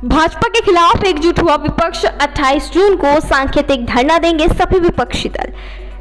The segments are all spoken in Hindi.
भाजपा के खिलाफ एकजुट हुआ विपक्ष। 28 जून को सांकेतिक धरना देंगे सभी विपक्षी दल।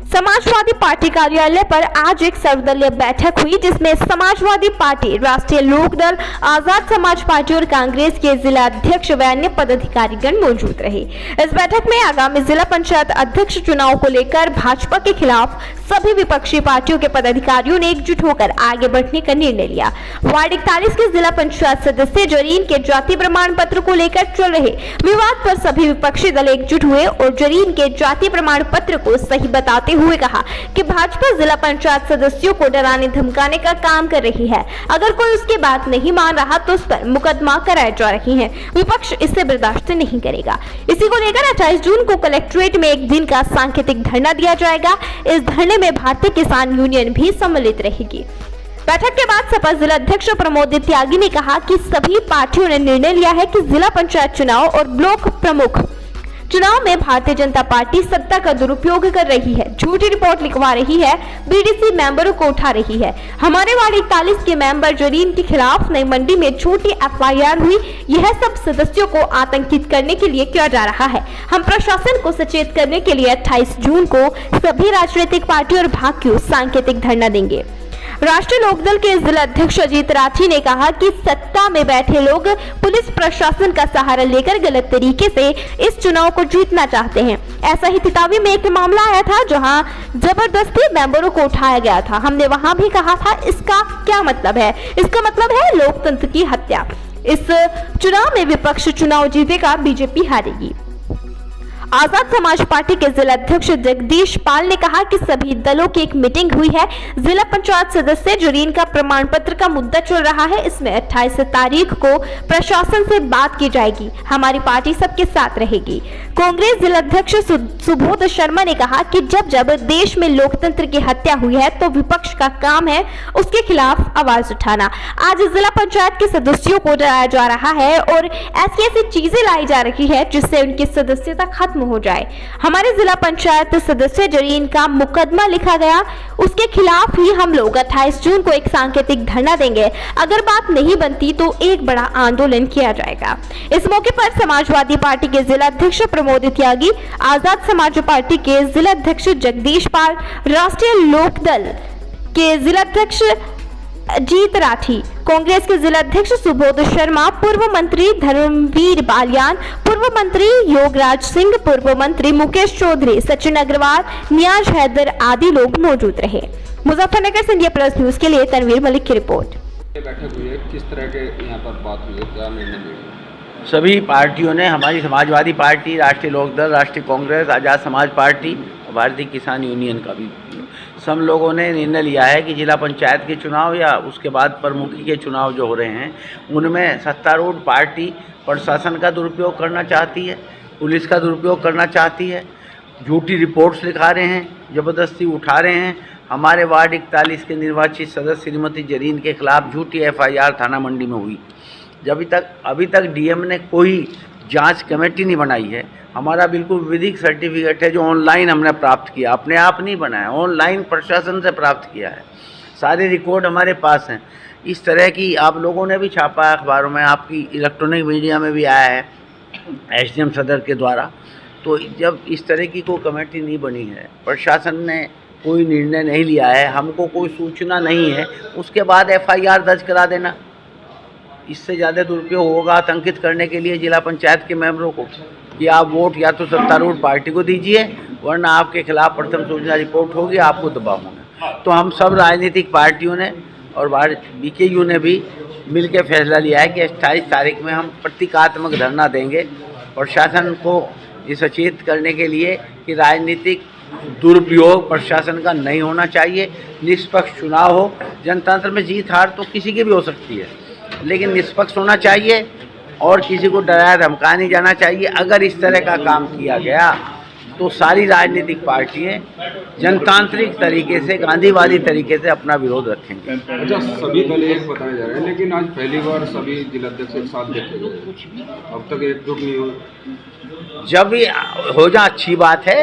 समाजवादी पार्टी कार्यालय पर आज एक सर्वदलीय बैठक हुई, जिसमें समाजवादी पार्टी, राष्ट्रीय लोकदल, आजाद समाज पार्टी और कांग्रेस के जिला अध्यक्ष व अन्य पदाधिकारीगण मौजूद रहे। इस बैठक में आगामी जिला पंचायत अध्यक्ष चुनाव को लेकर भाजपा के खिलाफ सभी विपक्षी पार्टियों के पदाधिकारियों ने एकजुट होकर आगे बढ़ने का निर्णय लिया। वार्ड 41 के जिला पंचायत सदस्य जरीन के जाति प्रमाण पत्र को लेकर चल रहे विवाद पर सभी विपक्षी दल एकजुट हुए और जरीन के जाति प्रमाण पत्र को सही बताते हुए कहा कि भाजपा जिला पंचायत सदस्यों को डराने धमकाने का काम कर रही है। अगर कोई उसकी बात नहीं मान रहा तो उस पर मुकदमा कराए जा रही है। विपक्ष इसे बर्दाश्त नहीं करेगा। इसी को लेकर 28 जून को कलेक्ट्रेट में एक दिन का सांकेतिक धरना दिया जाएगा। इस धरने में भारतीय किसान यूनियन भी सम्मिलित रहेगी। बैठक के बाद सपा जिला अध्यक्ष प्रमोद त्यागी ने कहा कि सभी पार्टियों ने निर्णय लिया है कि जिला पंचायत चुनाव और ब्लॉक प्रमुख चुनाव में भारतीय जनता पार्टी सत्ता का दुरुपयोग कर रही है, झूठी रिपोर्ट लिखवा रही है, बीडीसी मेंबरों को उठा रही है। हमारे वार्ड 41 के मेंबर जरीन के खिलाफ नई मंडी में छोटी एफआईआर हुई। यह सब सदस्यों को आतंकित करने के लिए किया जा रहा है। हम प्रशासन को सचेत करने के लिए 28 जून को सभी राजनीतिक पार्टी और भाकियों सांकेतिक धरना देंगे। राष्ट्रीय लोकदल के जिला अध्यक्ष अजीत राठी ने कहा कि सत्ता में बैठे लोग पुलिस प्रशासन का सहारा लेकर गलत तरीके से इस चुनाव को जीतना चाहते हैं। ऐसा ही तितावी में एक मामला आया था जहां जबरदस्ती मेंबरों को उठाया गया था। हमने वहां भी कहा था, इसका क्या मतलब है? इसका मतलब है लोकतंत्र की हत्या। इस चुनाव में विपक्ष चुनाव जीतेगा, बीजेपी हारेगी। आजाद समाज पार्टी के जिला अध्यक्ष जगदीश पाल ने कहा कि सभी दलों की एक मीटिंग हुई है। जिला पंचायत सदस्य जरीन का प्रमाण पत्र का मुद्दा चल रहा है। इसमें 28 तारीख को प्रशासन से बात की जाएगी। हमारी पार्टी सबके साथ रहेगी। कांग्रेस जिला अध्यक्ष सुबोध शर्मा ने कहा कि जब जब देश में लोकतंत्र की हत्या हुई है तो विपक्ष का काम है उसके खिलाफ आवाज उठाना। आज जिला पंचायत के सदस्यों को डराया जा रहा है और ऐसी ऐसी चीजें लाई जा रही है जिससे उनकी सदस्यता खत्म हो जाए। हमारे जिला पंचायत सदस्य जरीन का मुकदमा लिखा गया, उसके खिलाफ ही हम लोग 28 जून को एक सांकेतिक धरना देंगे। अगर बात नहीं बनती तो एक बड़ा आंदोलन किया जाएगा। इस मौके पर समाजवादी पार्टी के जिला अध्यक्ष प्रमोद त्यागी, आजाद समाज पार्टी के जिला अध्यक्ष जगदीश पाल, राष्ट्रीय लोकदल के जिला अध्यक्ष अजीत राठी, कांग्रेस के जिला अध्यक्ष सुबोध शर्मा, पूर्व मंत्री धर्मवीर बालियान, पूर्व मंत्री योगराज सिंह, पूर्व मंत्री मुकेश चौधरी, सचिन अग्रवाल, नियाज हैदर आदि लोग मौजूद रहे। मुजफ्फरनगर से इंडिया प्लस न्यूज के लिए तनवीर मलिक की रिपोर्ट। बैठक हुई है, किस तरह के यहाँ पर बात हुई है, क्या निर्णय लिया? सभी पार्टियों ने, हमारी समाजवादी पार्टी, राष्ट्रीय लोकदल, राष्ट्रीय कांग्रेस, आजाद समाज पार्टी और भारतीय किसान यूनियन का भी, सब लोगों ने निर्णय लिया है कि जिला पंचायत के चुनाव या उसके बाद प्रमुखी के चुनाव जो हो रहे हैं उनमें सत्तारूढ़ पार्टी प्रशासन का दुरुपयोग करना चाहती है, पुलिस का दुरुपयोग करना चाहती है, झूठी रिपोर्ट्स लिखा रहे हैं, ज़बरदस्ती उठा रहे हैं। हमारे वार्ड 41 के निर्वाचित सदस्य श्रीमती जरीन के खिलाफ झूठी एफआईआर थाना मंडी में हुई। अभी तक डीएम ने कोई जांच कमेटी नहीं बनाई है। हमारा बिल्कुल विधिक सर्टिफिकेट है जो ऑनलाइन हमने प्राप्त किया, अपने आप नहीं बनाया, ऑनलाइन प्रशासन से प्राप्त किया है। सारे रिकॉर्ड हमारे पास हैं। इस तरह की आप लोगों ने भी छापा है अखबारों में, आपकी इलेक्ट्रॉनिक मीडिया में भी आया है एसडीएम सदर के द्वारा। तो जब इस तरह की कोई कमेटी नहीं बनी है, प्रशासन ने कोई निर्णय नहीं लिया है, हमको कोई सूचना नहीं है, उसके बाद एफआईआर दर्ज करा देना, इससे ज़्यादा दुरुपयोग होगा आतंकित करने के लिए जिला पंचायत के मेंबरों को कि आप वोट या तो सत्तारूढ़ पार्टी को दीजिए वरना आपके खिलाफ प्रथम सूचना रिपोर्ट होगी, आपको दबाव होगा। तो हम सब राजनीतिक पार्टियों ने और बीकेयू ने भी मिलकर फैसला लिया है कि 28 तारीख में हम प्रतीकात्मक धरना देंगे प्रशासन को ये सचेत करने के लिए कि राजनीतिक दुरुपयोग प्रशासन का नहीं होना चाहिए। निष्पक्ष चुनाव हो, जनतंत्र में जीत हार तो किसी की भी हो सकती है, लेकिन निष्पक्ष होना चाहिए और किसी को डराया धमकाया नहीं जाना चाहिए। अगर इस तरह का काम किया गया तो सारी राजनीतिक पार्टियां जनतांत्रिक तरीके से, गांधीवादी तरीके से अपना विरोध रखेंगे। अच्छा, सभी दल एक बताए जा रहे हैं, लेकिन आज पहली बार सभी जिलाध्यक्ष एक साथ देखे गए, अब तक एकजुट नहीं हो। जब भी हो जा अच्छी बात है।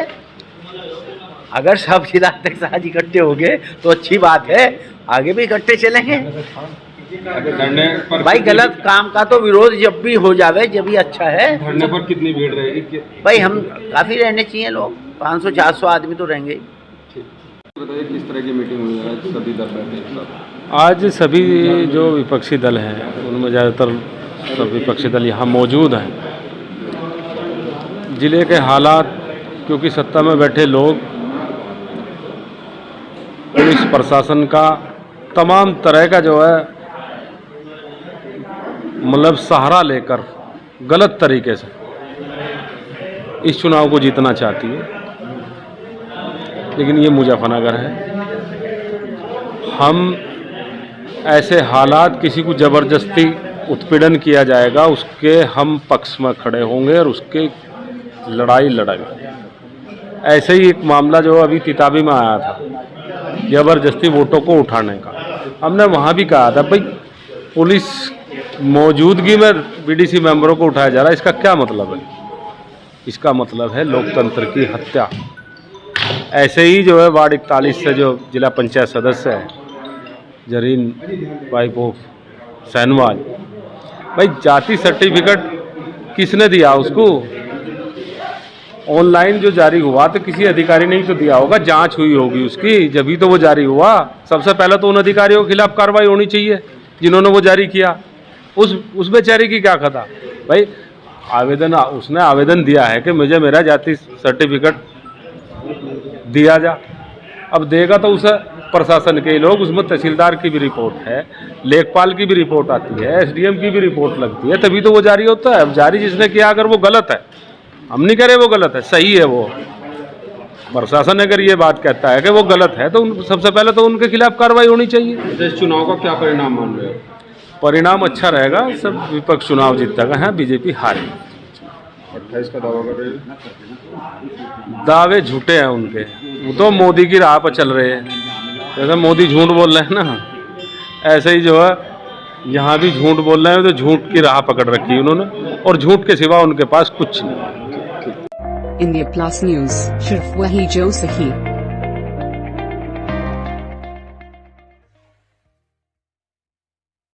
अगर सब जिलाध्यक्ष आज इकट्ठे हो गए तो अच्छी बात है, आगे भी इकट्ठे चलेंगे। अगर धरने पर भाई गलत काम का तो विरोध जब भी हो जावे जब भी अच्छा है। धरने पर कितनी भीड़ रहेगी? भाई हम काफ़ी रहने चाहिए लोग, 500-400 आदमी तो रहेंगे। बताइए किस तरह की मीटिंग हुई है? सभी दल बैठे एक साथ। आज सभी जो विपक्षी दल हैं उनमें ज़्यादातर सब विपक्षी दल यहाँ मौजूद हैं। ज़िले के हालात, क्योंकि सत्ता में बैठे लोग पुलिस प्रशासन का तमाम तरह का जो है मतलब सहारा लेकर गलत तरीके से इस चुनाव को जीतना चाहती है, लेकिन ये मुजफ्फरनगर है। हम ऐसे हालात, किसी को ज़बरदस्ती उत्पीड़न किया जाएगा उसके हम पक्ष में खड़े होंगे और उसके लड़ाई लड़ेंगे। ऐसे ही एक मामला जो अभी तिताबी में आया था ज़बरदस्ती वोटों को उठाने का, हमने वहाँ भी कहा था भाई पुलिस मौजूदगी में बीडीसी मेंबरों को उठाया जा रहा है, इसका क्या मतलब है? इसका मतलब है लोकतंत्र की हत्या। ऐसे ही जो है वार्ड 41 से जो जिला पंचायत सदस्य है जरीन वाइफ ऑफ सैनवाल, भाई जाति सर्टिफिकेट किसने दिया उसको? ऑनलाइन जो जारी हुआ तो किसी अधिकारी ने ही तो दिया होगा, जांच हुई होगी उसकी, जब तो वो जारी हुआ। सबसे पहले तो उन अधिकारियों के खिलाफ कार्रवाई होनी चाहिए जिन्होंने वो जारी किया। उस बेचारे की क्या खता? भाई आवेदन, उसने आवेदन दिया है कि मुझे मेरा जाति सर्टिफिकेट दिया जा। अब देगा तो उसे प्रशासन के लोग, उसमें तहसीलदार की भी रिपोर्ट है, लेखपाल की भी रिपोर्ट आती है, एसडीएम की भी रिपोर्ट लगती है, तभी तो वो जारी होता है। अब जारी जिसने किया अगर वो गलत है, हम नहीं कह रहे वो गलत है, सही है वो, प्रशासन अगर ये बात कहता है कि वो गलत है तो सबसे पहले तो उनके खिलाफ कार्रवाई होनी चाहिए। इस चुनाव का क्या परिणाम मान रहे हो? परिणाम अच्छा रहेगा, सब विपक्ष चुनाव जीतेगा। है बीजेपी हारेगी। 28 का दावा कर रहे हैं। दावे झूठे हैं उनके, वो तो मोदी की राह पर चल रहे हैं। जैसे मोदी झूठ बोल रहे हैं ना, ऐसे ही जो है यहाँ भी झूठ बोल रहे हैं, तो झूठ की राह पकड़ रखी है उन्होंने, और झूठ के सिवा उनके पास कुछ नहीं है। इंडिया प्लस न्यूज, सिर्फ वही जो सही।